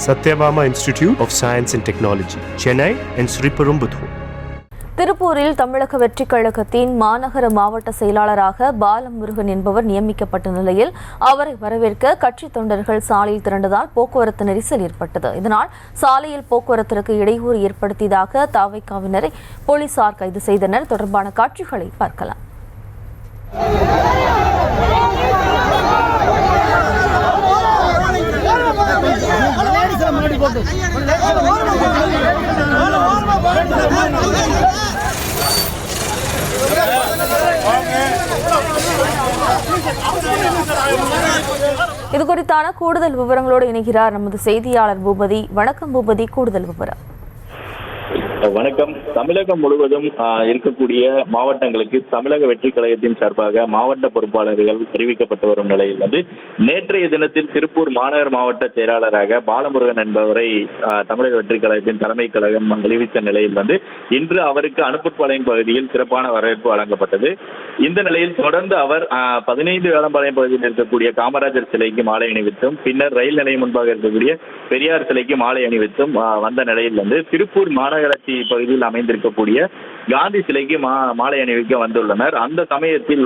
Satyabama Institute of Science and Technology, Chennai and Sriperumbudur. திருப்பூரில் தமிழக வெற்றிக் கழகத்தின் மாநகர மாவட்ட செயலாளராக பாலமுருகன் என்பவர் நியமிக்கப்பட்ட நிலையில் அவரை வரவேற்க கட்சி தொண்டர்கள் சாலையில் திரண்டதால் போக்குவரத்து நெரிசல் ஏற்பட்டது. இதனால் சாலையில் போக்குவரத்திற்கு இடையூறு ஏற்படுத்தியதாக தவிகவினரை போலீசார் கைது செய்தனர். தொடர்பான காட்சிகளை பார்க்கலாம். இது குறித்தான கூடுதல் விவரங்களோடு இணைகிறார் நமது செய்தியாளர் பூபதி. வணக்கம் பூபதி, கூடுதல் விவரம். வணக்கம். தமிழகம் முழுவதும் இருக்கக்கூடிய மாவட்டங்களுக்கு தமிழக வெற்றி கழகத்தின் சார்பாக மாவட்ட பொறுப்பாளர்கள் தெரிவிக்கப்பட்டு வரும் நிலையில் நேற்றைய தினத்தில் திருப்பூர் மாநகர் மாவட்ட செயலாளராக பாலமுருகன் என்பவரை தமிழக வெற்றி கழகத்தின் தலைமை கழகம் அறிவித்த நிலையில் இன்று அவருக்கு அனுப்புப்பாளையம் பகுதியில் சிறப்பான வரவேற்பு வழங்கப்பட்டது. இந்த நிலையில் தொடர்ந்து அவர் 15 வேளம்பாளையம் பகுதியில் இருக்கக்கூடிய காமராஜர் சிலைக்கு மாலை அணிவித்தும் பின்னர் ரயில் நிலையம் முன்பாக இருக்கக்கூடிய பெரியார் சிலைக்கு மாலை அணிவித்தும் வந்த நிலையில் திருப்பூர் மாநகராட்சி பகுதியில் அமைந்திருக்கக்கூடிய காந்தி சிலைக்கு மாலை அணிவிக்க வந்துள்ளனர். அந்த சமயத்தில்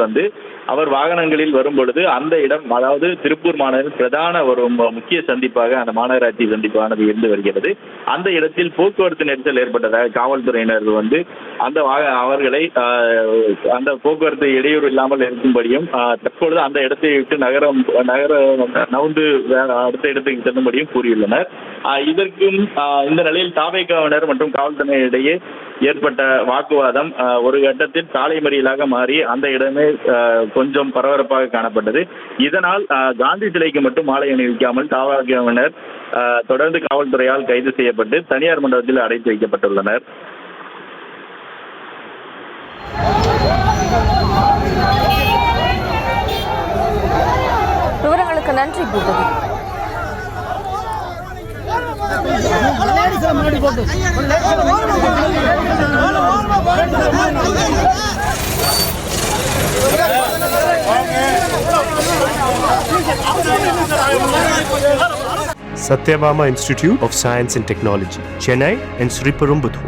அவர் வாகனங்களில் வரும் பொழுது அந்த இடம், அதாவது திருப்பூர் மாநகரின் பிரதான ஒரு முக்கிய சந்திப்பாக அந்த மாநகராட்சி சந்திப்பானது இருந்து வருகிறது. அந்த இடத்தில் போக்குவரத்து நெரிசல் ஏற்பட்டதாக காவல்துறையினர் அவர்களை அந்த போக்குவரத்து இடையூறு இல்லாமல் இருக்கும்படியும் தற்பொழுது அந்த இடத்தை விட்டு நகர்ந்து அடுத்த இடத்துக்கு செல்லும்படியும் கூறியுள்ளனர். இதற்கும் இந்த நிலையில் தவிகவினர் மற்றும் காவல்துறையிடையே ஏற்பட்ட வாக்குவாதம் ஒரு கட்டத்தில் சாலை மறியலாக மாறி அந்த இடமே கொஞ்சம் பரபரப்பாக காணப்பட்டது. இதனால் காந்தி சிலைக்கு மட்டும் மாலை அணிவிக்காமல் தவிகவினர் தொடர்ந்து காவல்துறையால் கைது செய்யப்பட்டு தனியார் மண்டபத்தில் அடைத்து வைக்கப்பட்டுள்ளனர். விவரங்களுக்கு நன்றி Boopathi. Satyabama Institute of Science and Technology, Chennai and Sriperumbudur.